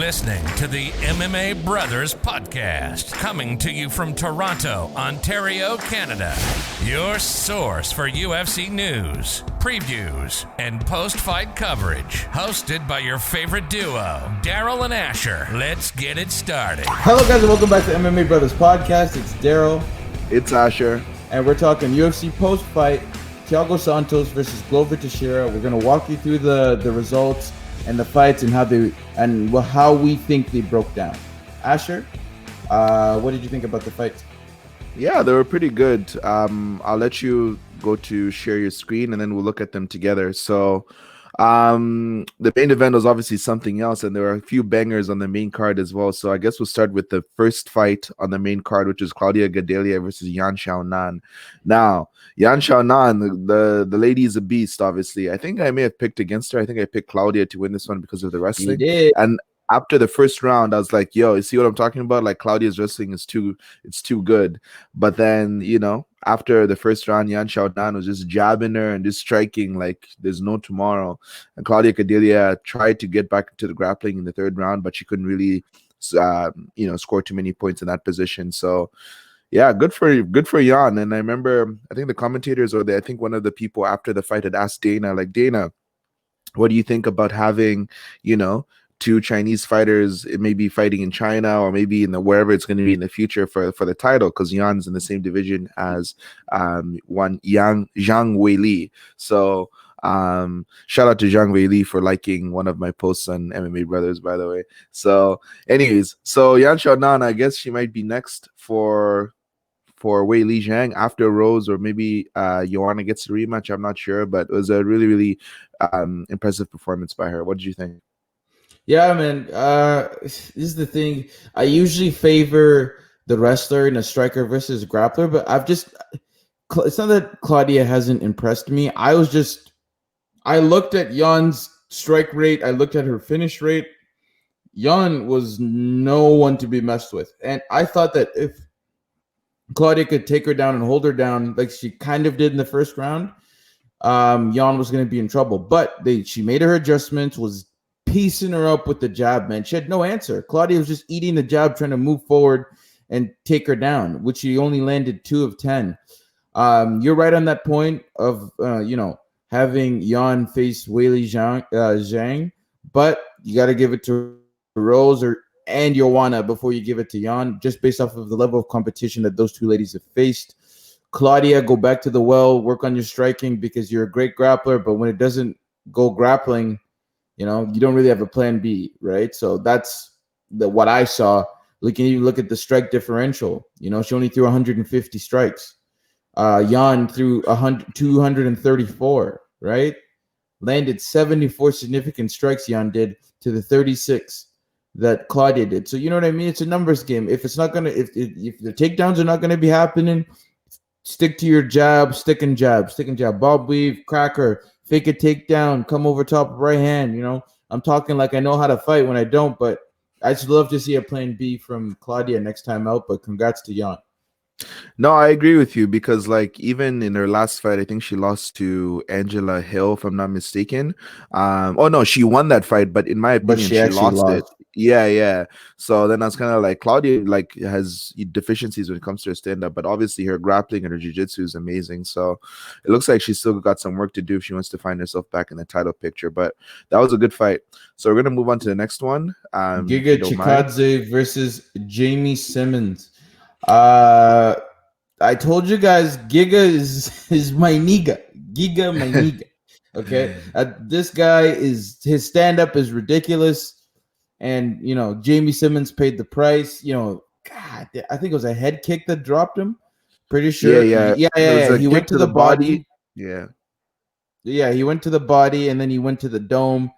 listening to the MMA Brothers Podcast, coming to you from Toronto, Ontario, Canada. Your source for UFC news, previews, and post-fight coverage. Hosted by your favorite duo, Daryl and Asher. Let's get it started. Hello guys and welcome back to MMA Brothers Podcast. It's Daryl. It's Asher. And we're talking UFC post-fight, Thiago Santos versus Glover Teixeira. We're going to walk you through the results and the fights and how we think they broke down. Asher, what did you think about the fights? Yeah, they were pretty good. I'll let you go to share your screen and then we'll look at them together. So the main event was obviously something else, and there were a few bangers on the main card as well. So I guess we'll start with the first fight on the main card, which is Claudia Gadelha versus Yan Xiaonan. Now, Yan Xiaonan, the lady is a beast, obviously. I think I may have picked against her. I think I picked Claudia to win this one because of the wrestling. You did. And after the first round, I was like, yo, you see what I'm talking about? Like, Claudia's wrestling is too good. But then, after the first round, Yan Xiaonan was just jabbing her and just striking like there's no tomorrow. And Claudia Gadelha tried to get back into the grappling in the third round, but she couldn't really, score too many points in that position. So, yeah, good for Yan. And I remember, I think the commentators I think one of the people after the fight had asked Dana, like, Dana, what do you think about having, two Chinese fighters, it may be fighting in China or maybe in wherever it's going to be in the future for the title, because Yan's in the same division as one Zhang Weili. So shout out to Zhang Weili for liking one of my posts on MMA Brothers, by the way. So anyways, so Yan Xiaonan, I guess she might be next for Weili Zhang after Rose, or maybe Joanna gets the rematch. I'm not sure, but it was a really, really impressive performance by her. What did you think? Yeah, man. This is the thing. I usually favor the wrestler in a striker versus grappler, but it's not that Claudia hasn't impressed me. I looked at Yan's strike rate. I looked at her finish rate. Yan was no one to be messed with. And I thought that if Claudia could take her down and hold her down like she kind of did in the first round, Yan was going to be in trouble. But she made her adjustments, was piecing her up with the jab, man. She had no answer. Claudia was just eating the jab, trying to move forward and take her down, which she only landed 2 of 10. You're right on that point of, having Yan face Weili Zhang, but you got to give it to Rose and Joanna before you give it to Yan, just based off of the level of competition that those two ladies have faced. Claudia, go back to the well, work on your striking because you're a great grappler, but when it doesn't go grappling, you don't really have a plan B, right? So that's what I saw. You look at the strike differential. She only threw 150 strikes. Yan threw 234, right? Landed 74 significant strikes. Yan did to the 36 that Claudia did. So you know what I mean? It's a numbers game. If it's not gonna, if the takedowns are not gonna be happening, stick to your jab, stick and jab, bob weave, cracker. Fake a takedown, come over top of right hand. I'm talking like I know how to fight when I don't, but I'd just love to see a plan B from Claudia next time out. But congrats to Yan. No, I agree with you because, even in her last fight, I think she lost to Angela Hill, if I'm not mistaken. She won that fight, but in my opinion, she lost it. Yeah. So then I was kind of like, Claudia has deficiencies when it comes to her stand-up, but obviously her grappling and her jiu-jitsu is amazing. So it looks like she's still got some work to do if she wants to find herself back in the title picture. But that was a good fight. So we're gonna move on to the next one. Giga Chikadze versus Jamie Simmons. I told you guys, Giga is my nigga. Giga, my nigga. Okay, this guy his stand-up is ridiculous. And, Jamie Simmons paid the price. God, I think it was a head kick that dropped him. Pretty sure. Yeah. He went to the body. Yeah. Yeah, he went to the body, and then he went to the dome.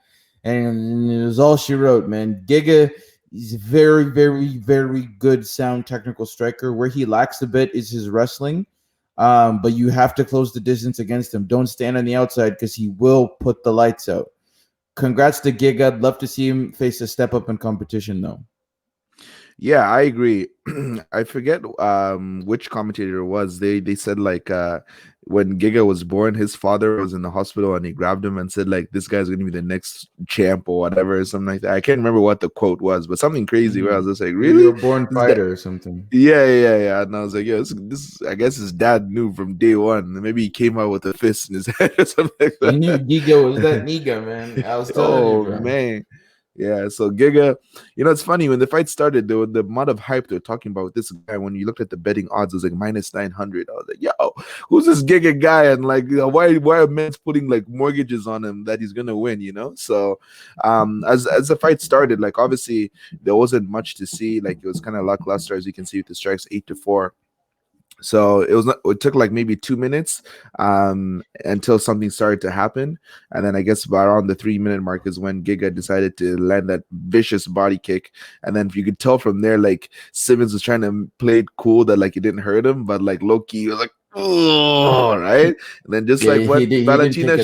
And it was all she wrote, man. Giga is a very, very, very good sound technical striker. Where he lacks a bit is his wrestling. But you have to close the distance against him. Don't stand on the outside because he will put the lights out. Congrats to Giga. I'd love to see him face a step up in competition, though. Yeah, I agree. I forget which commentator it was. They said like when Giga was born, his father was in the hospital and he grabbed him and said like this guy's gonna be the next champ or whatever, or something like that. I can't remember what the quote was, but something crazy where I was just like, You're really? a born This fighter or something. yeah. And I was like, yeah, this I guess his dad knew from day one. Maybe he came out with a fist in his head or something like He knew that. Giga was that nigga, man. I was telling you, Oh bro. man. Yeah, so Giga, it's funny when the fight started, the amount of hype they were talking about with this guy. When you looked at the betting odds, it was like -900. I was like, yo, who's this Giga guy? And like, why are men putting like mortgages on him that he's gonna win? So, as the fight started, like obviously there wasn't much to see. Like it was kind of lackluster, as you can see with the strikes 8-4. So it took like maybe 2 minutes until something started to happen. And then I guess about around the 3 minute mark is when Giga decided to land that vicious body kick. And then you could tell from there, like Simmons was trying to play it cool that like it didn't hurt him, but like low key he was like, oh, right. And then just Yeah, like what he didn't Valentina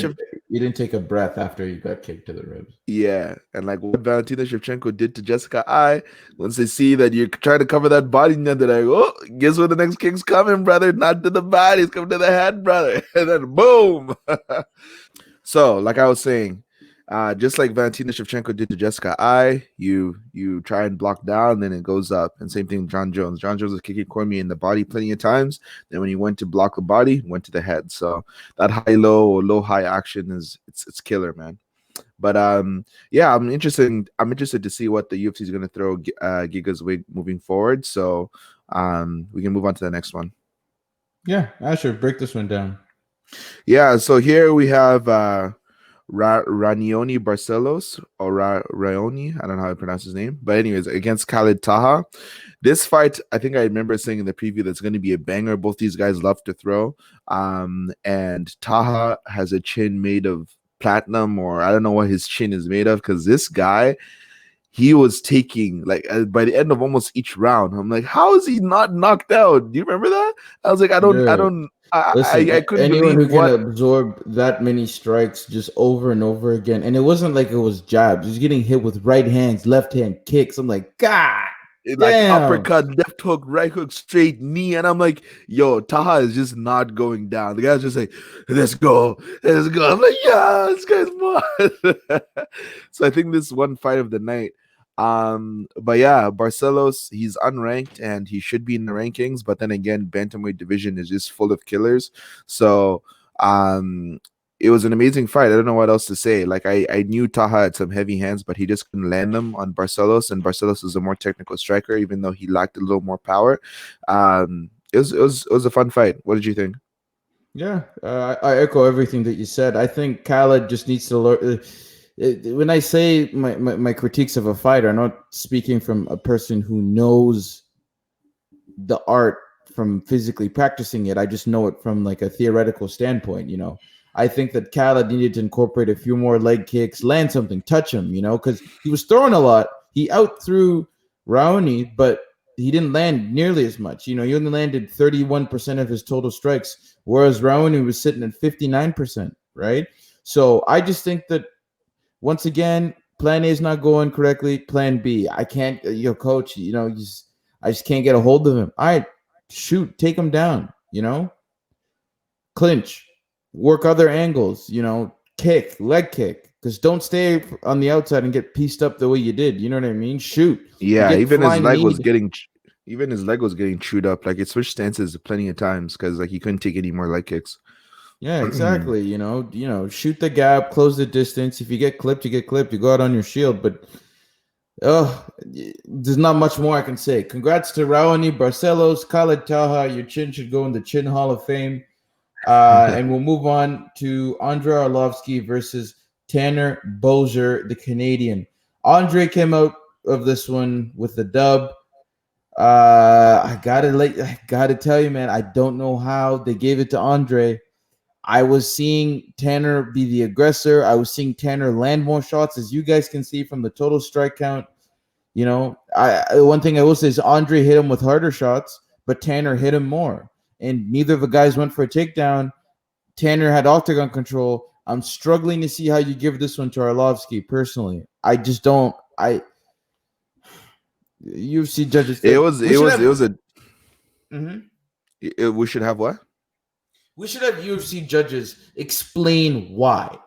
take a breath after he got kicked to the ribs. Yeah, and like what Valentina Shevchenko did to Jessica I, once they see that you're trying to cover that body, and they're like, oh, guess where the next kick's coming, brother? Not to the body, it's coming to the head, brother. And then boom. So, like I was saying, just like Valentina Shevchenko did to Jessica I, you try and block down, then it goes up. And same thing with John Jones. John Jones was kicking Cormier in the body plenty of times. Then when he went to block the body, went to the head. So that high-low or low-high action it's killer, man. But yeah, I'm interested to see what the UFC is going to throw Giga's way moving forward. So we can move on to the next one. Yeah, Asher, break this one down. Yeah, so here we have Ranioni Barcelos or Raioni. I don't know how to pronounce his name, but anyways, against Khalid Taha. This fight, I think I remember saying in the preview that's going to be a banger. Both these guys love to throw, and Taha has a chin made of platinum, or I don't know what his chin is made of, because this guy, he was taking like by the end of almost each round, I'm like, how is he not knocked out? Do you remember that? I was like, Yeah. Listen, I couldn't anyone believe who can what. absorb that many strikes just over and over again, and it wasn't like it was jabs. He was getting hit with right hands, left hand kicks. I'm like, God Like damn. uppercut, left hook, right hook, straight knee, and I'm like, yo, Taha is just not going down. The guy's just like, let's go. I'm like, yeah, this guy's mad. So I think this is one fight of the night. But yeah, Barcelos, he's unranked and he should be in the rankings, but then again, bantamweight division is just full of killers. So it was an amazing fight. I don't know what else to say. Like I knew Taha had some heavy hands, but he just couldn't land them on Barcelos, and Barcelos is a more technical striker, even though he lacked a little more power. It was a fun fight. What did you think? Yeah, I echo everything that you said. I think Khaled just needs to learn. When I say my critiques of a fighter, I'm not speaking from a person who knows the art from physically practicing it. I just know it from like a theoretical standpoint. I think that Khaled needed to incorporate a few more leg kicks, land something, touch him. Because he was throwing a lot. He out threw Raoni, but he didn't land nearly as much. He only landed 31% of his total strikes, whereas Raoni was sitting at 59%. Right. So I just think that once again, plan A is not going correctly. Plan B, I can't. Your coach, I just can't get a hold of him. All right, shoot, take him down. Clinch, work other angles. Kick, leg kick. Because don't stay on the outside and get pieced up the way you did. You know what I mean? Shoot. You Yeah, get flying knee. even his leg was getting chewed up. Like it switched stances plenty of times because like he couldn't take any more leg kicks. Yeah, exactly. Shoot the gap, close the distance. If you get clipped, you get clipped. You go out on your shield. But there's not much more I can say. Congrats to Raoni Barcelos, Khalid Taha. Your chin should go in the Chin Hall of Fame. And we'll move on to Andrei Arlovsky versus Tanner Bozier, the Canadian. Andre came out of this one with the dub. I gotta tell you, man, I don't know how they gave it to Andre. I was seeing Tanner be the aggressor. I was seeing Tanner land more shots, as you guys can see from the total strike count. One thing I will say is Andre hit him with harder shots, but Tanner hit him more. And neither of the guys went for a takedown. Tanner had octagon control. I'm struggling to see how you give this one to Arlovsky personally. I just don't. UFC judges. It was We it should was have. it was a Mhm. we should have what? We should have UFC judges explain why.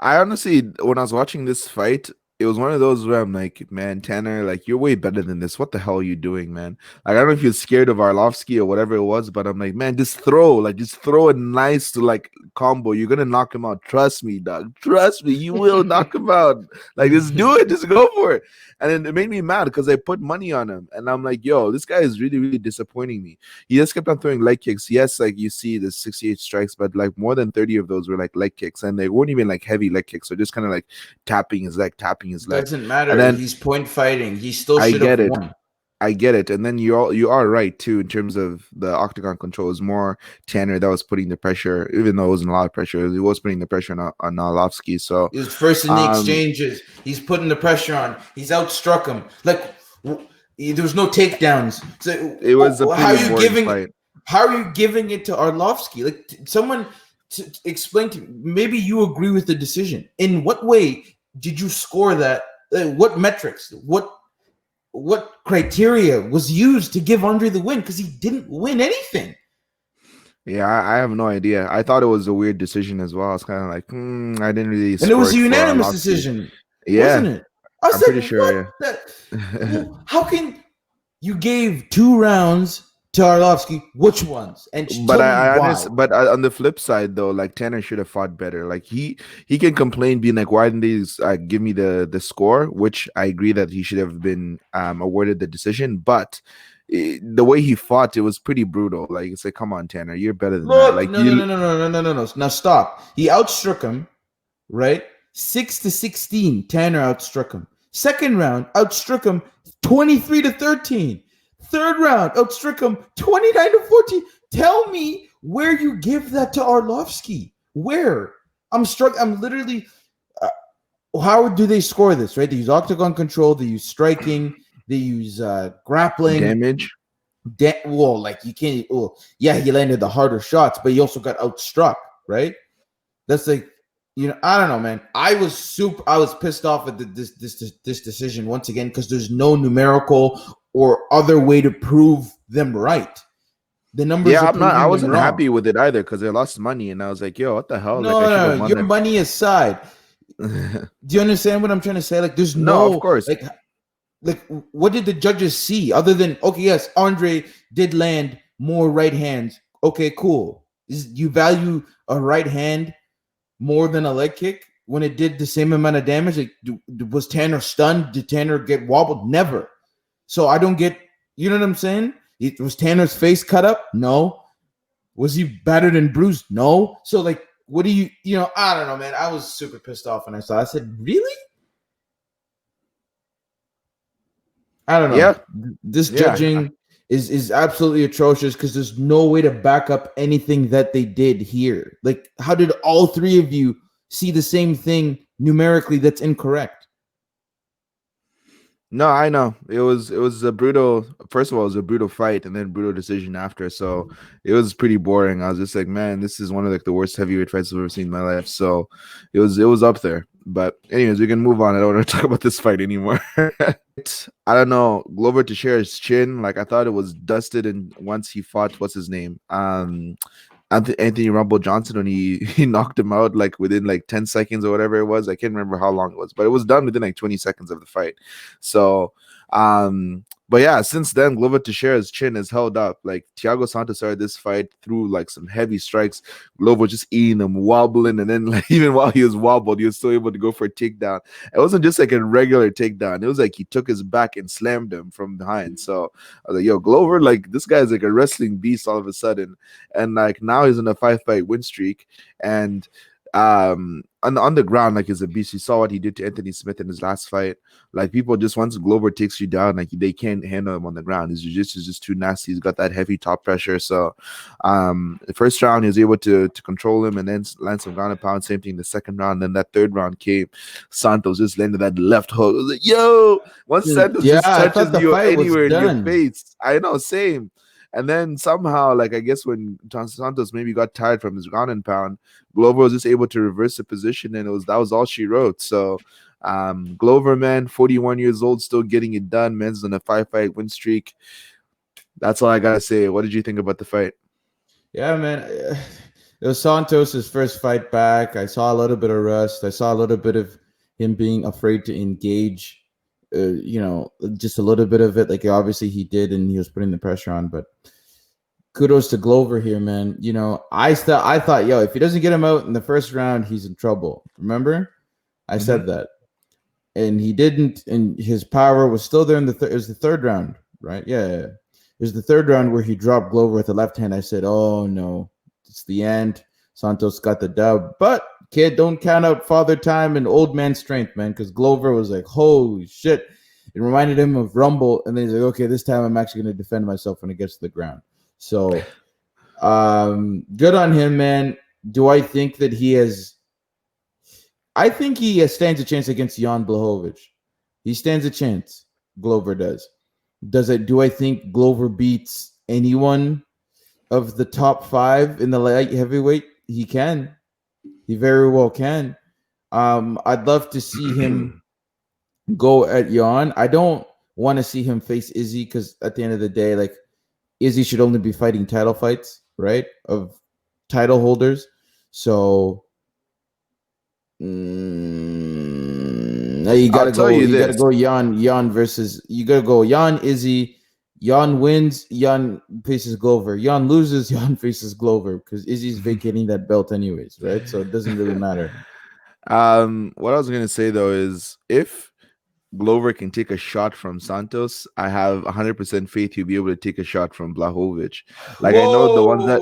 I honestly, when I was watching this fight, it was one of those where I'm like, man, Tanner, like you're way better than this. What the hell are you doing, man? Like, I don't know if you're scared of Arlovsky or whatever it was, but I'm like, man, just throw a nice to like combo. You're gonna knock him out. Trust me, dog. Trust me, you will knock him out. Like, just do it, just go for it. And then it made me mad because I put money on him, and I'm like, yo, this guy is really, really disappointing me. He just kept on throwing leg kicks. Yes, like you see the 68 strikes, but like more than 30 of those were like leg kicks, and they weren't even like heavy leg kicks. So just kind of like tapping his leg. Doesn't matter. And then He's point fighting. He still I should get have it. won. I get it. And then you are right too in terms of the octagon control. It was more Tanner that was putting the pressure, even though it wasn't a lot of pressure. He was putting the pressure on Arlovsky. So He was first in the exchanges. He's putting the pressure on. He's outstruck him. Like there was no takedowns. So it was a pretty boring fight. How are you giving it to Arlovsky? Like someone to explain to me. Maybe you agree with the decision. In what way did you score that? What metrics? What criteria was used to give Andre the win? Because he didn't win anything. Yeah, I have no idea. I thought it was a weird decision as well. I was kind of like, I didn't really. And it was a unanimous decision, wasn't it? I'm pretty sure. Yeah. How can you gave 2 rounds to Arlovsky? Which ones? And but I understand. But on the flip side, though, like Tanner should have fought better. Like he can complain, being like, why didn't they give me the score? Which I agree that he should have been awarded the decision, but. The way he fought, it was pretty brutal. Like it's like, come on, Tanner, you're better than that. Like no. Now stop. He outstruck him, right? 6-16. Tanner outstruck him. Second round, outstruck him 23-13. Third round, outstruck him 29-14. Tell me where you give that to Arlovsky. Where? I'm struck. I'm literally. How do they score this? Right? They use octagon control. They use striking. They use grappling damage. Well, like you can't. Well, yeah, he landed the harder shots, but he also got outstruck. Right? That's like, I don't know, man. I was pissed off at this decision once again because there's no numerical or other way to prove them right. The numbers. Yeah, I wasn't happy with it either because they lost money, and I was like, yo, what the hell? No, your money aside. Do you understand what I'm trying to say? Like, there's no, of course. Like, what did the judges see other than, okay, yes, Andre did land more right hands. Okay, cool. You value a right hand more than a leg kick when it did the same amount of damage? Like, was Tanner stunned? Did Tanner get wobbled? Never. So I don't get, you know what I'm saying? Was Tanner's face cut up? No. Was he battered and bruised? No. So, like, what do you, I don't know, man. I was super pissed off when I saw it. I said, really? I don't know. Yeah. This judging is absolutely atrocious because there's no way to back up anything that they did here. Like, how did all 3 of you see the same thing numerically that's incorrect? No, I know. It was a brutal. First of all, it was a brutal fight, and then brutal decision after. So it was pretty boring. I was just like, man, this is one of like the worst heavyweight fights I've ever seen in my life. So it was up there. But anyways, we can move on. I don't want to talk about this fight anymore. I don't know. Glover Teixeira's chin, like I thought it was dusted, and once he fought, what's his name? Anthony Rumble Johnson, when he knocked him out like within like 10 seconds or whatever it was. I can't remember how long it was, but it was done within like 20 seconds of the fight. So but yeah, since then Glover Teixeira's chin is held up. Like Thiago Santos started this fight through like some heavy strikes. Glover just eating them, wobbling, and then like even while he was wobbled, he was still able to go for a takedown. It wasn't just like a regular takedown. It was like he took his back and slammed him from behind. So I was like, yo, Glover, like this guy's like a wrestling beast all of a sudden. And like now he's in a 5-fight win streak. And on the ground, like, is a beast. You saw what he did to Anthony Smith in his last fight. Like, people just, once Glover takes you down, like, they can't handle him on the ground. His jiu-jitsu is just too nasty. He's got that heavy top pressure. So the first round he was able to control him and then land some ground and pound. Same thing the second round. Then that third round came, Santos just landed that left hook. I was like, yo, once Santos just touches you anywhere in your face, I know, same. And then somehow, like, I guess when Santos maybe got tired from his ground and pound, Glover was just able to reverse the position, and that was all she wrote. So Glover, man, 41 years old, still getting it done. Man's on a 5-fight win streak. That's all I gotta say. What did you think about the fight? Yeah, man. It was Santos' first fight back. I saw a little bit of rust. I saw a little bit of him being afraid to engage. Just a little bit of it. Like obviously he did, and he was putting the pressure on. But kudos to Glover here, man. I thought, yo, if he doesn't get him out in the first round, he's in trouble. Remember, I said that, and he didn't. And his power was still there in it was the third round, right? Yeah. It was the third round where he dropped Glover with the left hand. I said, oh, no, it's the end. Santos got the dub. But, kid, don't count out father time and old man strength, man, because Glover was like, holy shit. It reminded him of Rumble. And then he's like, okay, this time I'm actually going to defend myself when it gets to the ground. So, good on him, man. Do I think that he has – I think he stands a chance against Jan Blachowicz. He stands a chance. Glover does. Do I think Glover beats anyone of the top 5 in the light heavyweight? He can. He very well can. I'd love to see him go at Jan. I don't want to see him face Izzy because at the end of the day, like Izzy should only be fighting title fights, right? Of title holders. So you gotta go. You gotta go Jan versus. You gotta go Jan Izzy. Jan wins. Jan faces Glover. Jan loses. Jan faces Glover because Izzy's vacating that belt anyways, right? So it doesn't really matter. What I was gonna say though is if Glover can take a shot from Santos, I have 100% faith he'll be able to take a shot from Blachowicz. Like, I know the ones that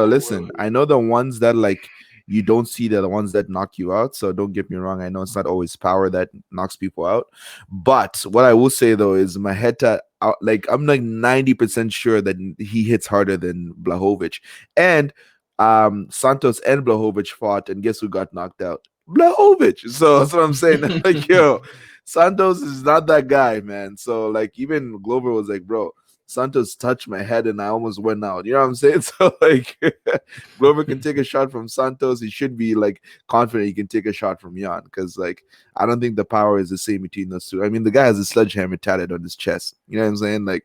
listen. I know the ones that like you don't see, they're the ones that knock you out. So don't get me wrong. I know it's not always power that knocks people out. But what I will say though is Maheta, like I'm like 90% sure that he hits harder than Blachowicz. And Santos and Blachowicz fought, and guess who got knocked out? Blachowicz. So that's what I'm saying. Like, yo, Santos is not that guy, man. So like even Glover was like, bro, Santos touched my head and I almost went out. You know what I'm saying? So like Glover can take a shot from Santos. He should be like confident he can take a shot from Jan because like I don't think the power is the same between those two. I mean, the guy has a sledgehammer tatted on his chest. You know what I'm saying? Like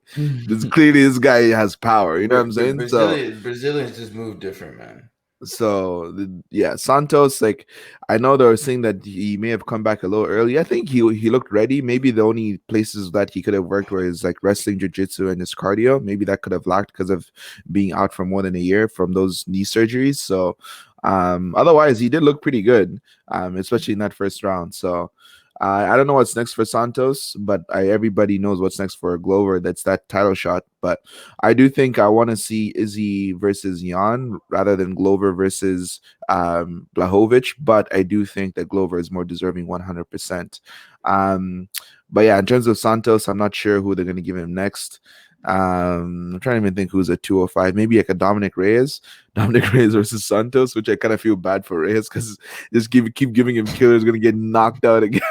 clearly this guy has power. You know what I'm saying? Brazilians just move different, man. So yeah, Santos, like I know they were saying that he may have come back a little early. I think he looked ready. Maybe the only places that he could have worked were his like wrestling, jiu-jitsu, and his cardio. Maybe that could have lacked because of being out for more than a year from those knee surgeries. So otherwise he did look pretty good, especially in that first round. So I don't know what's next for Santos, but everybody knows what's next for Glover. That's that title shot. But I do think I want to see Izzy versus Jan rather than Glover versus Blachowicz. But I do think that Glover is more deserving 100%. But yeah, in terms of Santos, I'm not sure who they're going to give him next. I'm trying to even think who's at 205. Maybe like a Dominic Reyes versus Santos, which I kind of feel bad for Reyes because just keep giving him killers, gonna get knocked out again.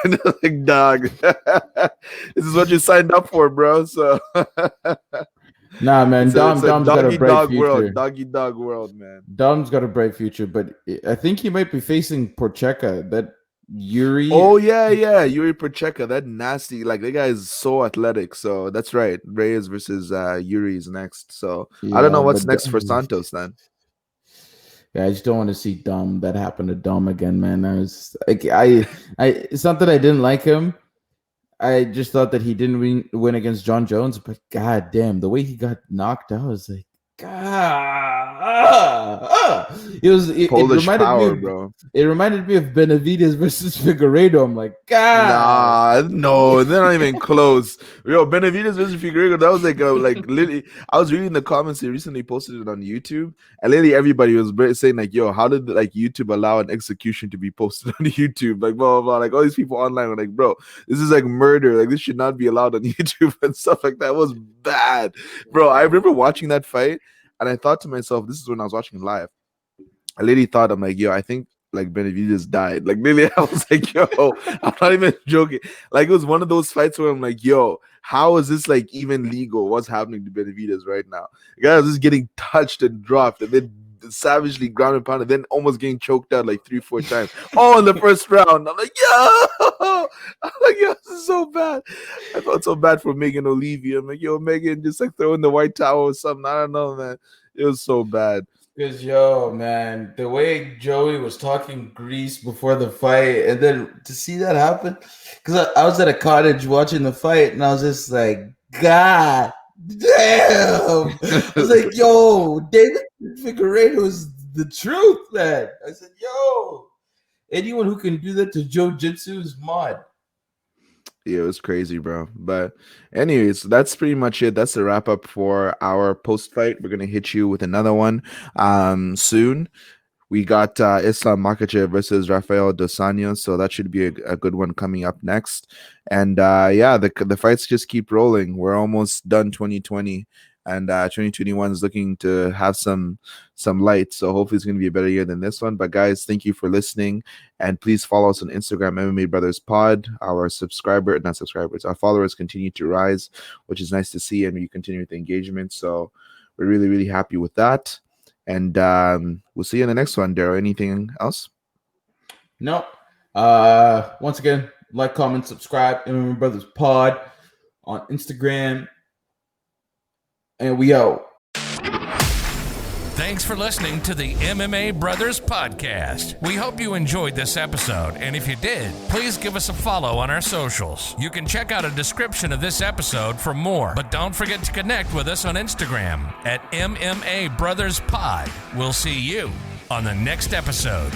Like, dog, this is what you signed up for, bro. So nah, man, Dom's got a bright future. Doggy dog world, man. Dom's got a bright future, but I think he might be facing Porcheka. That Yuri. Oh yeah, Yuri Procheka. That nasty. Like that guy is so athletic. So that's right. Reyes versus Yuri is next. So yeah, I don't know what's next for Santos then. Yeah, I just don't want to see Dom that happen to Dom again, man. I was like, it's not that I didn't like him. I just thought that he didn't win against John Jones, but god damn, the way he got knocked out, I was like, it reminded me of Benavidez versus Figueiredo. I'm like, God, no, they're not even close. Yo, Benavidez versus Figueiredo, that was like literally. I was reading the comments. They recently posted it on YouTube, and literally everybody was saying like, "Yo, how did like YouTube allow an execution to be posted on YouTube?" Like blah blah blah. Like all these people online were like, "Bro, this is like murder. Like this should not be allowed on YouTube and stuff like that." It was bad, bro. I remember watching that fight. And I thought to myself, this is when I was watching live. I literally thought, I'm like, yo, I think like Benavidez died. Like literally, I was like, yo, I'm not even joking. Like it was one of those fights where I'm like, yo, how is this like even legal? What's happening to Benavidez right now? The guy was just getting touched and dropped, and then savagely ground and pounded, then almost getting choked out like 3-4 times. All in the first round. I'm like, yo, I'm like, yo, this is so bad. I felt so bad for Megan Olivia. I'm like, yo, Megan, just like throw in the white towel or something. I don't know, man. It was so bad. Because, yo, man, the way Joey was talking grease before the fight, and then to see that happen, because I was at a cottage watching the fight, and I was just like, God damn. I was like, yo, David Figueiredo is the truth, man. I said, yo, anyone who can do that to Jiu-Jitsu is mod. Yeah, it was crazy, bro. But anyways, that's pretty much it. That's the wrap up for our post fight. We're gonna hit you with another one soon. We got Islam Makhachev versus Rafael Dos Anjos, so that should be a good one coming up next. And yeah, the fights just keep rolling. We're almost done 2020, and 2021 is looking to have some light. So hopefully it's going to be a better year than this one. But guys, thank you for listening, and please follow us on Instagram, MMA Brothers Pod. Our our followers continue to rise, which is nice to see, and we continue with the engagement. So we're really, really happy with that. And we'll see you in the next one, Daryl. Anything else? No. Once again, like, comment, subscribe. MMA Brothers Pod on Instagram. And we out. Thanks for listening to the MMA Brothers Podcast. We hope you enjoyed this episode, and if you did, please give us a follow on our socials. You can check out a description of this episode for more, but don't forget to connect with us on Instagram at MMA Brothers Pod. We'll see you on the next episode.